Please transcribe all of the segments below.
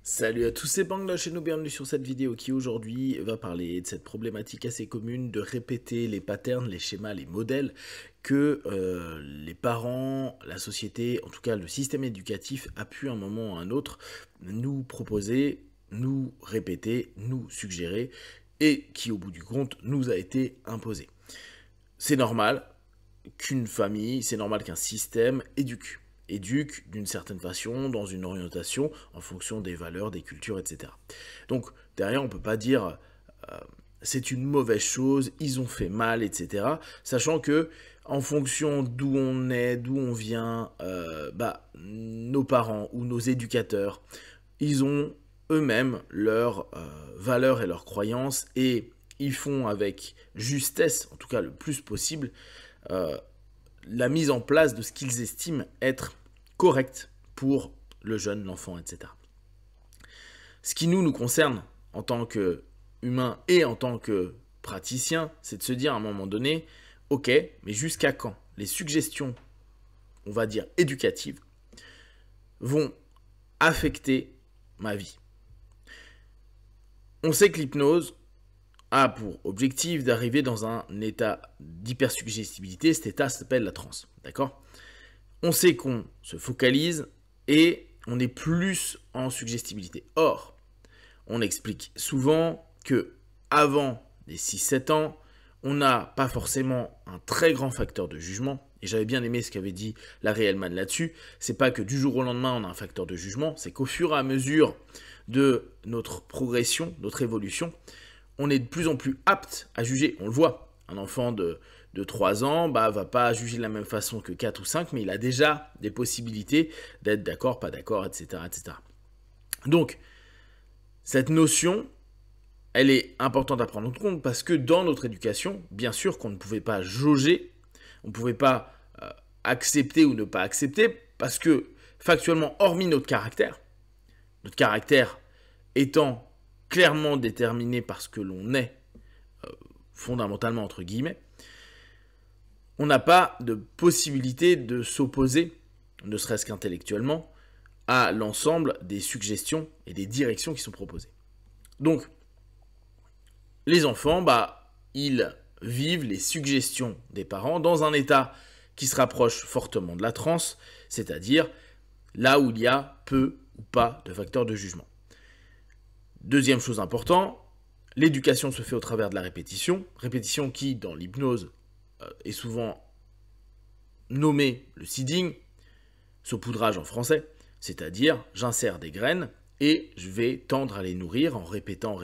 Salut à tous, c'est Bang chez nous, bienvenue sur cette vidéo qui aujourd'hui va parler de cette problématique assez commune de répéter les patterns, les schémas, les modèles que les parents, la société, en tout cas le système éducatif a pu à un moment ou à un autre nous proposer, nous répéter, nous suggérer et qui au bout du compte nous a été imposé. C'est normal qu'une famille, c'est normal qu'un système éduque d'une certaine façon, dans une orientation, en fonction des valeurs, des cultures, etc. Donc, derrière, on ne peut pas dire c'est une mauvaise chose, ils ont fait mal, etc. Sachant que, en fonction d'où on est, d'où on vient, nos parents ou nos éducateurs, ils ont eux-mêmes leurs valeurs et leurs croyances, et ils font avec justesse, en tout cas le plus possible, la mise en place de ce qu'ils estiment être correct pour le jeune, l'enfant, etc. Ce qui nous concerne en tant qu'humain et en tant que praticien, c'est de se dire à un moment donné, ok, mais jusqu'à quand les suggestions, on va dire éducatives, vont affecter ma vie? On sait que l'hypnose a pour objectif d'arriver dans un état d'hypersuggestibilité. Cet état s'appelle la transe, d'accord? On sait qu'on se focalise et on est plus en suggestibilité. Or, on explique souvent que avant les 6-7 ans, on n'a pas forcément un très grand facteur de jugement. Et j'avais bien aimé ce qu'avait dit Larry Hellman là-dessus. C'est pas que du jour au lendemain, on a un facteur de jugement. C'est qu'au fur et à mesure de notre progression, notre évolution, on est de plus en plus apte à juger. On le voit. Un enfant de 3 ans va pas juger de la même façon que 4 ou 5, mais il a déjà des possibilités d'être d'accord, pas d'accord, etc., etc. Donc, cette notion, elle est importante à prendre en compte parce que dans notre éducation, bien sûr qu'on ne pouvait pas jauger, on ne pouvait pas accepter ou ne pas accepter, parce que factuellement, hormis notre caractère étant clairement déterminé par ce que l'on est, fondamentalement entre guillemets, on n'a pas de possibilité de s'opposer, ne serait-ce qu'intellectuellement, à l'ensemble des suggestions et des directions qui sont proposées. Donc, les enfants, ils vivent les suggestions des parents dans un état qui se rapproche fortement de la transe, c'est-à-dire là où il y a peu ou pas de facteurs de jugement. Deuxième chose importante, l'éducation se fait au travers de la répétition qui, dans l'hypnose, est souvent nommé le seeding, saupoudrage en français, c'est-à-dire j'insère des graines et je vais tendre à les nourrir en répétant.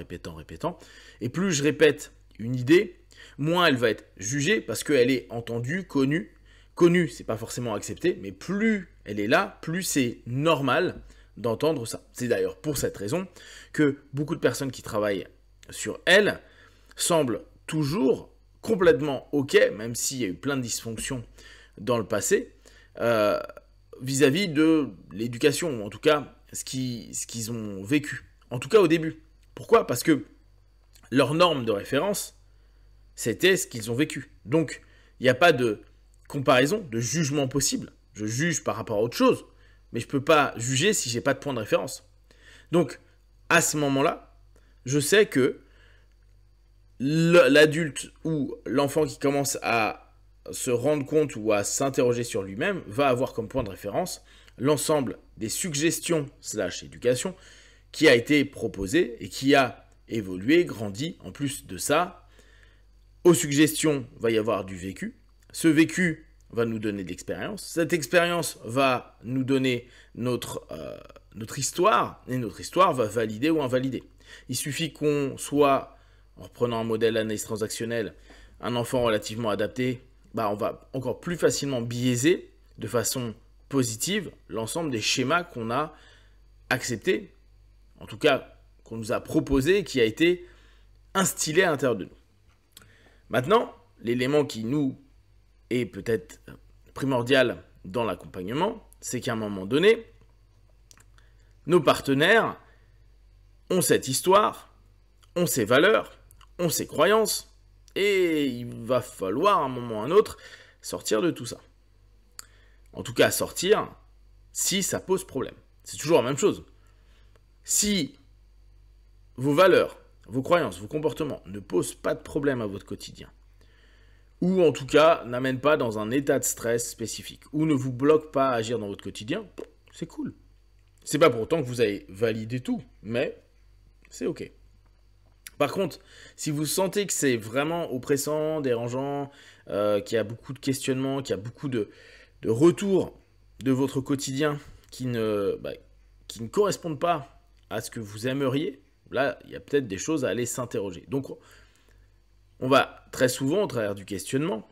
Et plus je répète une idée, moins elle va être jugée parce qu'elle est entendue, connue. Connue, c'est pas forcément accepté, mais plus elle est là, plus c'est normal d'entendre ça. C'est d'ailleurs pour cette raison que beaucoup de personnes qui travaillent sur elle semblent toujours complètement ok, même s'il y a eu plein de dysfonctions dans le passé, vis-à-vis de l'éducation, ou en tout cas ce qu'ils ont vécu. En tout cas au début. Pourquoi? Parce que leur norme de référence, c'était ce qu'ils ont vécu. Donc, il n'y a pas de comparaison, de jugement possible. Je juge par rapport à autre chose, mais je ne peux pas juger si je n'ai pas de point de référence. Donc, à ce moment-là, je sais que l'adulte ou l'enfant qui commence à se rendre compte ou à s'interroger sur lui-même va avoir comme point de référence l'ensemble des suggestions / éducation qui a été proposé et qui a évolué, grandi. En plus de ça, aux suggestions va y avoir du vécu. Ce vécu va nous donner de l'expérience. Cette expérience va nous donner notre histoire, et notre histoire va valider ou invalider. Il suffit qu'on soit, en reprenant un modèle d'analyse transactionnelle, un enfant relativement adapté, on va encore plus facilement biaiser de façon positive l'ensemble des schémas qu'on a acceptés, en tout cas qu'on nous a proposé, qui a été instillé à l'intérieur de nous. Maintenant, l'élément qui nous est peut-être primordial dans l'accompagnement, c'est qu'à un moment donné, nos partenaires ont cette histoire, ont ces valeurs, ont ses croyances, et il va falloir à un moment ou à un autre sortir de tout ça. En tout cas, sortir si ça pose problème. C'est toujours la même chose. Si vos valeurs, vos croyances, vos comportements ne posent pas de problème à votre quotidien, ou en tout cas n'amènent pas dans un état de stress spécifique, ou ne vous bloquent pas à agir dans votre quotidien, c'est cool. C'est pas pour autant que vous avez validé tout, mais c'est ok. Par contre, si vous sentez que c'est vraiment oppressant, dérangeant, qu'il y a beaucoup de questionnements, qu'il y a beaucoup de retours de votre quotidien qui ne correspondent pas à ce que vous aimeriez, là, il y a peut-être des choses à aller s'interroger. Donc, on va très souvent, au travers du questionnement,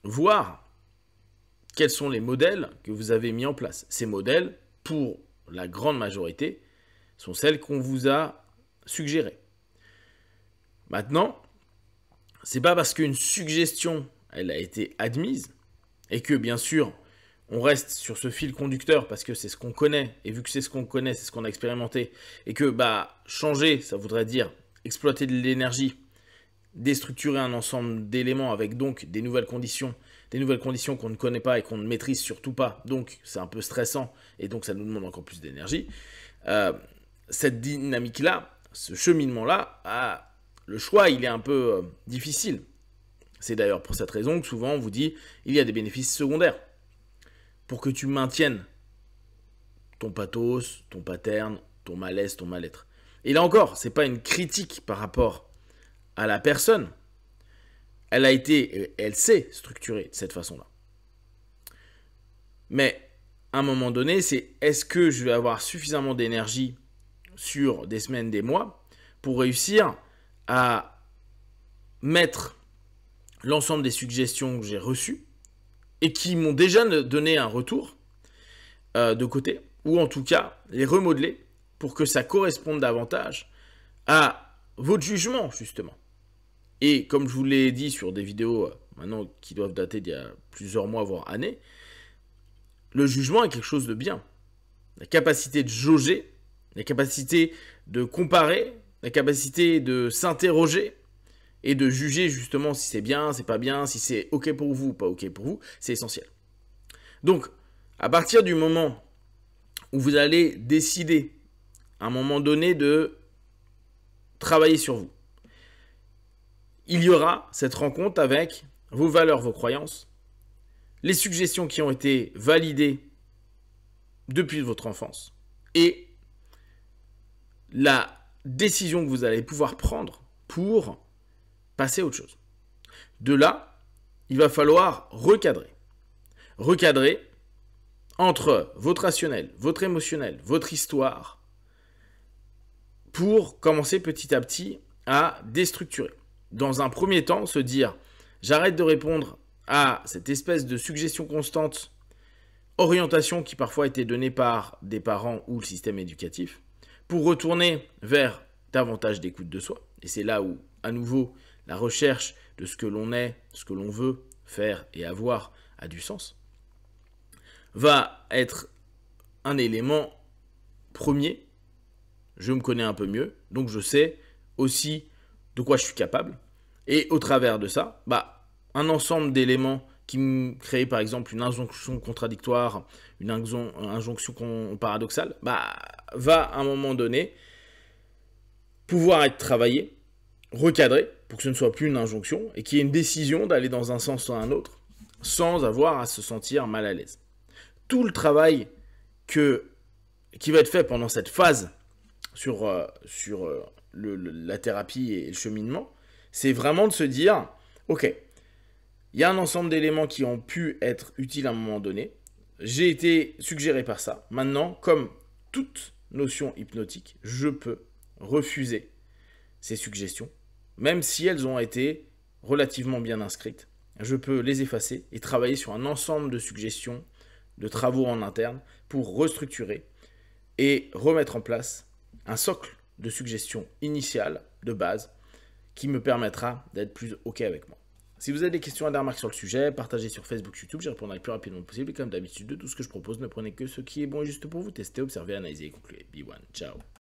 voir quels sont les modèles que vous avez mis en place. Ces modèles, pour la grande majorité, sont celles qu'on vous a suggérées. Maintenant, c'est pas parce qu'une suggestion, elle a été admise, et que bien sûr, on reste sur ce fil conducteur parce que c'est ce qu'on connaît, et vu que c'est ce qu'on connaît, c'est ce qu'on a expérimenté, et que changer, ça voudrait dire exploiter de l'énergie, déstructurer un ensemble d'éléments avec donc des nouvelles conditions qu'on ne connaît pas et qu'on ne maîtrise surtout pas, donc c'est un peu stressant, et donc ça nous demande encore plus d'énergie. Cette dynamique-là, ce cheminement-là, le choix, il est un peu difficile. C'est d'ailleurs pour cette raison que souvent on vous dit il y a des bénéfices secondaires. Pour que tu maintiennes ton pathos, ton pattern, ton malaise, ton mal-être. Et là encore, ce n'est pas une critique par rapport à la personne. Elle s'est structurée de cette façon-là. Mais à un moment donné, c'est est-ce que je vais avoir suffisamment d'énergie sur des semaines, des mois, pour réussir à mettre l'ensemble des suggestions que j'ai reçues et qui m'ont déjà donné un retour de côté, ou en tout cas les remodeler pour que ça corresponde davantage à votre jugement, justement. Et comme je vous l'ai dit sur des vidéos maintenant qui doivent dater d'il y a plusieurs mois, voire années, le jugement est quelque chose de bien. La capacité de jauger, la capacité de comparer, la capacité de s'interroger et de juger justement si c'est bien, c'est pas bien, si c'est ok pour vous ou pas ok pour vous, c'est essentiel. Donc, à partir du moment où vous allez décider, à un moment donné, de travailler sur vous, il y aura cette rencontre avec vos valeurs, vos croyances, les suggestions qui ont été validées depuis votre enfance et la décision que vous allez pouvoir prendre pour passer à autre chose. De là, il va falloir recadrer. Recadrer entre votre rationnel, votre émotionnel, votre histoire, pour commencer petit à petit à déstructurer. Dans un premier temps, se dire, j'arrête de répondre à cette espèce de suggestion constante, orientation qui parfois était donnée par des parents ou le système éducatif, pour retourner vers davantage d'écoute de soi. Et c'est là où, à nouveau, la recherche de ce que l'on est, ce que l'on veut faire et avoir a du sens, va être un élément premier. Je me connais un peu mieux, donc je sais aussi de quoi je suis capable. Et au travers de ça, un ensemble d'éléments qui me créent par exemple une injonction contradictoire, une injonction paradoxale, va à un moment donné pouvoir être travaillé, recadré, pour que ce ne soit plus une injonction, et qu'il y ait une décision d'aller dans un sens ou un autre, sans avoir à se sentir mal à l'aise. Tout le travail qui va être fait pendant cette phase sur la thérapie et le cheminement, c'est vraiment de se dire, ok, il y a un ensemble d'éléments qui ont pu être utiles à un moment donné, j'ai été suggéré par ça, maintenant, comme toute notion hypnotique, je peux refuser ces suggestions, même si elles ont été relativement bien inscrites, je peux les effacer et travailler sur un ensemble de suggestions, de travaux en interne pour restructurer et remettre en place un socle de suggestions initiales, de base, qui me permettra d'être plus OK avec moi. Si vous avez des questions à des remarques sur le sujet, partagez sur Facebook, YouTube, j'y répondrai le plus rapidement possible. Et comme d'habitude, de tout ce que je propose, ne prenez que ce qui est bon et juste pour vous. Testez, observez, analysez et concluez. Be one. Ciao.